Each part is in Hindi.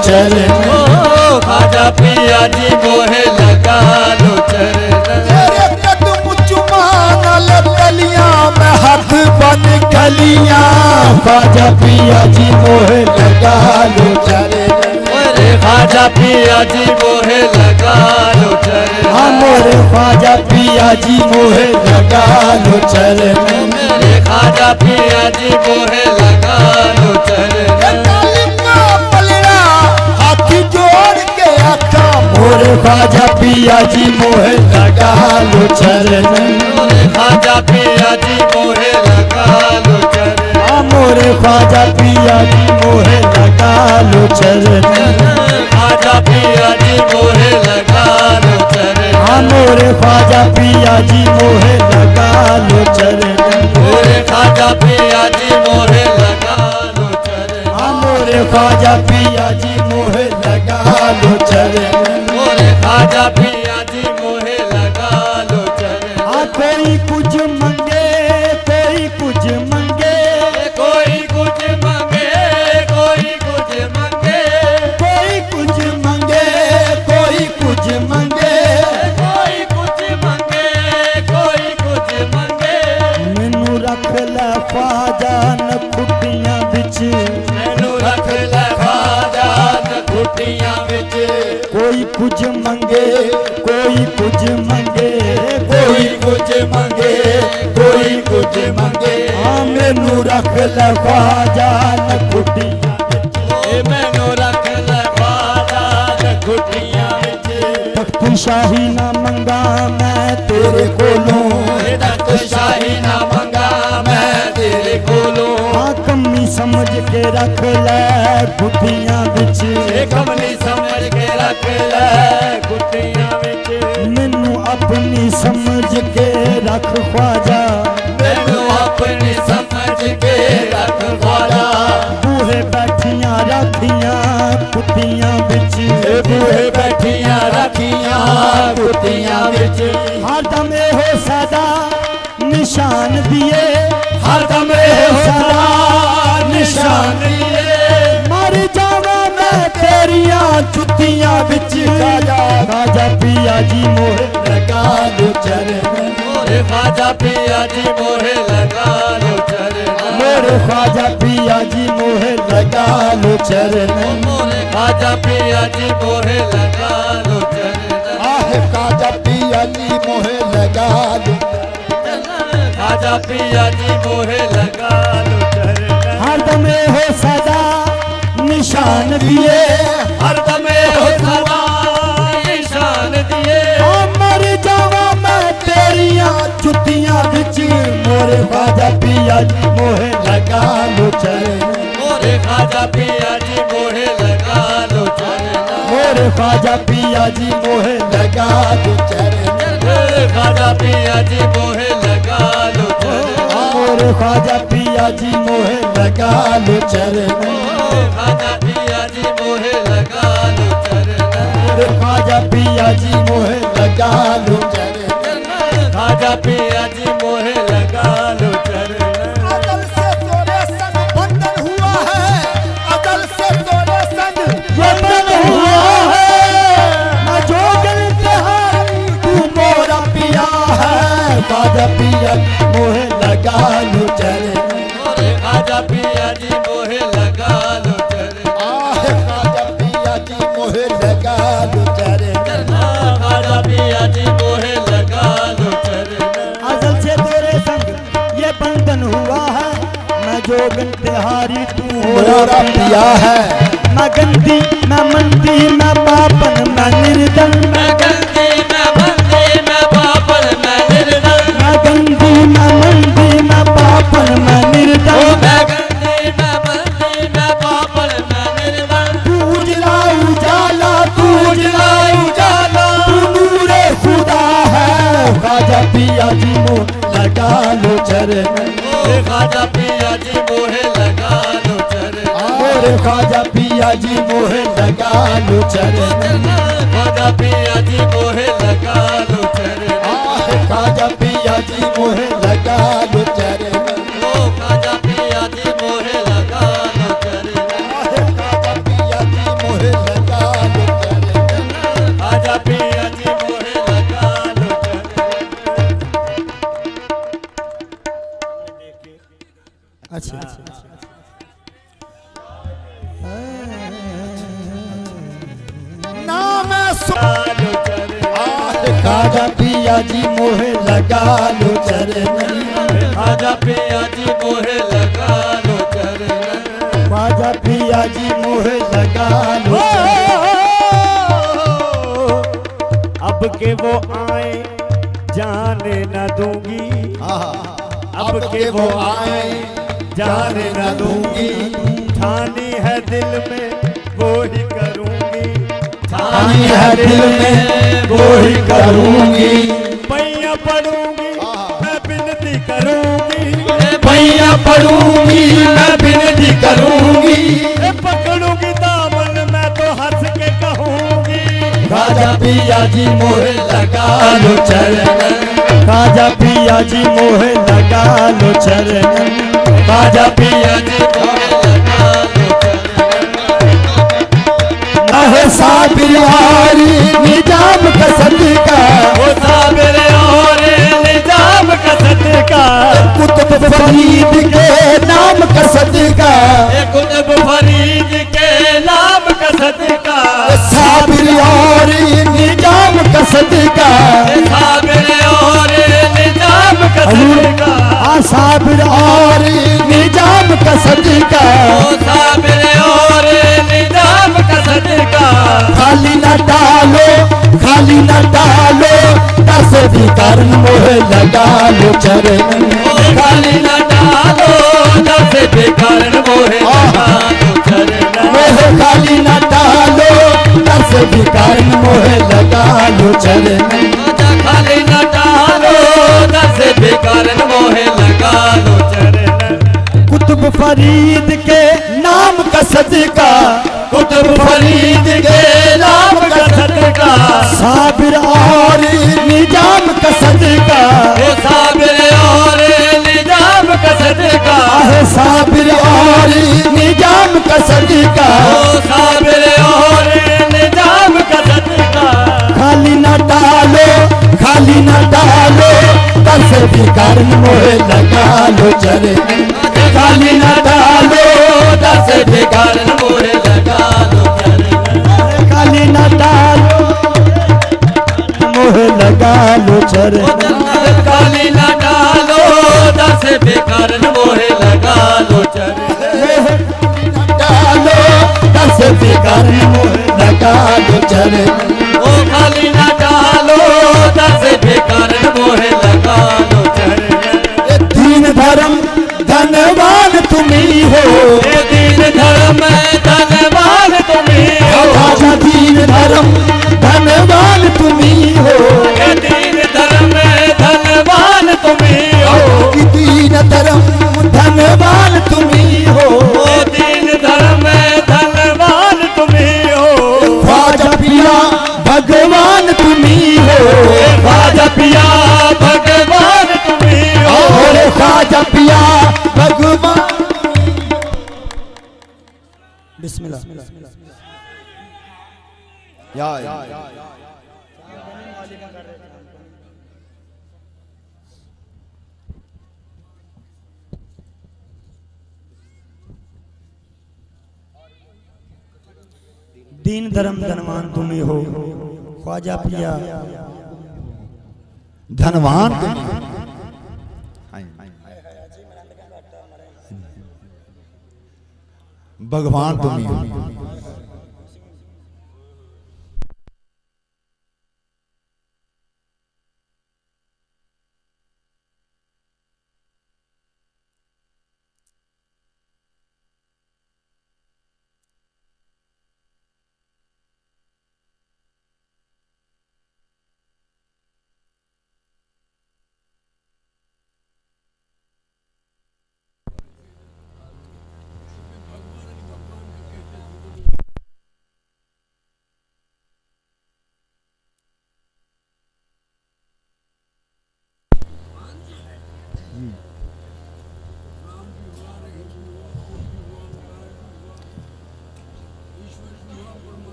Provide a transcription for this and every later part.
चरण। ओ खाजा पिया जी मोहे लगा लो चरण। तेरे कदम चुमाना ले गलियां मैं हाथ बन गलियां खाजा पिया जी मोहे लगा लो चरण। खाजा पिया जी मोहे लगा लो चरण। मोरे ख्वाजा पिया जी मोहे लगा लो चरण। मेरे खाजा पिया जी मोहे लगा लो चरण। हाथ जोड़ के आका मोरे ख्वाजा पिया जी मोहे लगा लो चरण। मोरे खाजा पिया जी मोहे लगा लो चरण। मोरे ख्वाजा पिया जी मोहे लगा लो चरण। खाजा पिया जी मोहे लगा लो चरण। मोरे ख्वाजा पिया जी मोहे लगा लो चरण। मोरे खाजा पिया जी मोहे लगा लो चरण। मोरे ख्वाजा पिया जी मोहे लगा लो चरण। मोरे खाजा पिया जी मोहे लगा लो चरण। कोई कुछ मंगे कोई कुछ मंगे कोई कुछ मंगे कोई कुछ मंगे कोई कुछ मंगे कोई कुछ मंगे कोई कुछ मंगे कोई कुछ मंगे। मैनू रख ले ख्वाजा न खुटियां बिच मैनू रख ले ख्वाजा न खुटियां बिच। कोई कुछ मंगे कोई कुछ मंगे कोई कुछ मंगे कोई कुछ मंगे मैनू रख ले ख्वाजा न खुटियां बिच। मैनू रख ले ख्वाजा न खुटियां बिच। तख्त शाही ना मंगा मैं तेरे कोलों तख्त शाही ना मंगा मैं तेरे कोलों। कमी समझ के रख ले खुटियां बिच। कमली समझ के रख ले खुटियां बिच। मैनू अपनी समझ के रख ख्वाजा मैनू अपनी समझ के रख ख्वाजा। बूहे बैठियां रखियां खुटियां बिच। बूहे बैठियां रखियां खुटियां बिच। हरदम हो सदा निशान दिए हरदम सदा निशान दिए। मर जावा मैं तेरियां जुतियां बिच। खाजा पिया जी मोहे लगा लो चरण। मोरे खाजा पिया जी मोहे लगा लो चरण। मोरे ख्वाजा पिया जी मोहे लगा लो चरण। मोरे खाजा पिया जी मोहे लगा लो चरण। खाजा पिया जी मोहे लगा लो। खाजा पिया जी मोहे लगा लो चरण। हरदम हो सदा निशान दिए हरदम हो सदा निशान दिए। मर जावा मैं तेरियां जुतियां बिच। मोरे ख्वाजा पिया जी मोहे लगा लो चरण। मोरे खाजा पिया जी मोहे लगा लो चरण। मोरे ख्वाजा पिया जी मोहे लगा लो चरण। खाजा पिया जी मोहे लगा लो चरण। मोरे ख्वाजा पिया जी मोहे लगा लो चरण। खाजा पिया जी मोहे लगा लो चरण। मोरे ख्वाजा पिया जी मोहे लगा लो चरण। खाजा पिया जी मोहे लगा लो चरण। अदल से तोरे संग बंधन हुआ है। अदल से तोरे संग बंधन हुआ है। मैं जोगन तिहारी तू मोरा पिया है। खाजा पिया मोहे लगा लो चरण। मोरे खाजा पिया जी मोहे लगा लो चरण। खाजा पिया जी मोहे लगा लो चरण। खाजा पिया जी मोहे लगा लो चरण। अदल से तेरे संग ये बंधन हुआ है। मैं जोगन तिहारी तू मोरा पिया है। मैं गंदी मैं मंदी मैं पापन मैं निर्दल। मैं गंदी मैं बंदी मैं पापन मैं निर्दल। मैं गंदी मैं मंदी मैं पापन मैं निर्दल। मैं गंदी मैं बंदी मैं पापन मैं निर्दल। तू उजला उजाला तू उजला उजाला तू नूरे खुदा है। खाजा पिया जी मोहे लगा लो चरण। मोरे खाजा पिया जी मोहे लगा लो चरण। मोरे खाजा पिया जी मोहे लगा लो चरण। खाजा पिया जी मोहे लगा लो चरण। खाजा पिया जी मोहे लगा लो चरण। खाजा पिया जी मोहे लगा लो चरण। खाजा पिया जी मोहे लो चरण खाजा पिया जी मोहे लगा लो चरण खाजा पिया जी मोहे लगा लो चरण खाजा पिया जी मोहे लगा लो अब के वो आए जाने न दूंगी अब के वो आए जाने न दूंगी ठानी है दिल में वो ही करूंगी ठानी है दिल में वो ही करूंगी पैया पड़ूंगी मैं विनती करूंगी पैया पड़ूंगी मैं विनती करूंगी पकड़ूंगी दामन मैं तो हंस के कहूंगी खाजा पिया जी मोहे लगा लो चरण खाजा पिया जी मोहे लगा लो चरण खाजा पिया जी साबिर हारी निजाम कसद का वो साबिर और निजाम कसद का कुतुब फरीद के नाम कसद का कुतुब फरीद के नाम कसद का साबिर और निजाम कसद का साबिर और निजाम कसद का साबिर और निजाम कसद का साबिर और निजाम कसद का खाली न डालो दस भी कारण मोहे लगा लो चरण खाली न डालो दस भी कारण मोहे लगा लो चरण मोहे खाली न डालो दस भी कारण मोहे लगा लो चरण खाली न डालो दस भी कारण मोहे लगा लो चरण कुतुब फरीद के नाम कसद का कुतुब फरीद के नाम कसद का साबिर और निजाम कसद का साबिर और निजाम कसद का साबिर और निजाम कसद का साबिर और निजाम कसद का खाली न डालो दस भी कारण मोहे लगा लो चरण खाली न डालो दस भी कारण मोहे लगा लो चरण खाली न डालो मोहे लगा लो चरण खाली न डालो दस भी कारण मोहे लगा लो चरण डालो दस भी कारण मोहे लगा लो चरण ओ खाली न डालो दस भी कारण मोहे लगा लो चरण दीन धर्म धनवान तुम्ही हो दीन धर्म धनवान तुम्ही हो राजा दीन धर्म धनवान तुम्ही हो दीन धर्म धनवान तुम्ही हो दीन धर्म धनवान तुम्ही हो दीन धर्म धनवान तुम्ही हो ख्वाजा पिया भगवान तुम्ही हो ख्वाजा पिया भगवान तुम्ही हो ख्वाजा पिया भगवान बिस्मिल्लाह या दीन धर्म धनवान तुम्ही हो ख्वाजा पिया धनवान भगवान तुम्ही हो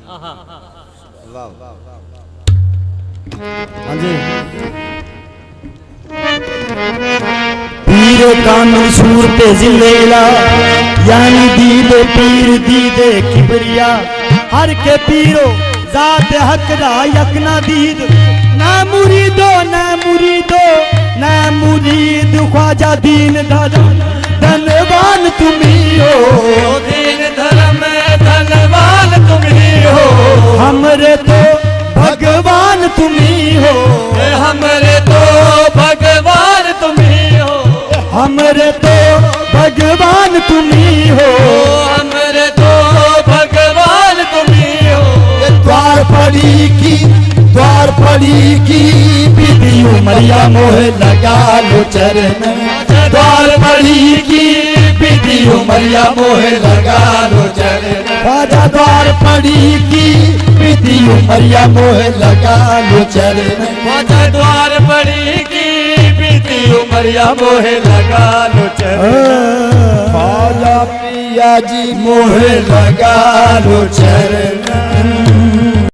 हाँ जी पीर कामिल सूरत जिलेला यानी दीदे पीर दीदे किबरिया हर के पीरो जात हक दा यकना दीद ना मुरीदो ना मुरीदो ना मुरीद ख्वाजा दीन दादा धनवान तुम्ही हो दीन धर्म धनवान तुम्ही हो हमरे तो भगवान तुम्ही हो हमरे तो भगवान तुम्ही हो हमरे तो भगवान तुम्ही हो हमरे तो भगवान तुम्ही हो द्वार पड़ी की बीती उमरिया मोह लगा लो चरण द्वार पड़ी की बीती उमरिया मोह लगा लो चरण ख्वाजा द्वार पड़ी की बीती उमरिया मोह लगा लो चरण ख्वाजा द्वार पड़ी की बीती उमरिया मोह लगा लो चरण ख्वाजा पिया जी मोह लगा लो चरण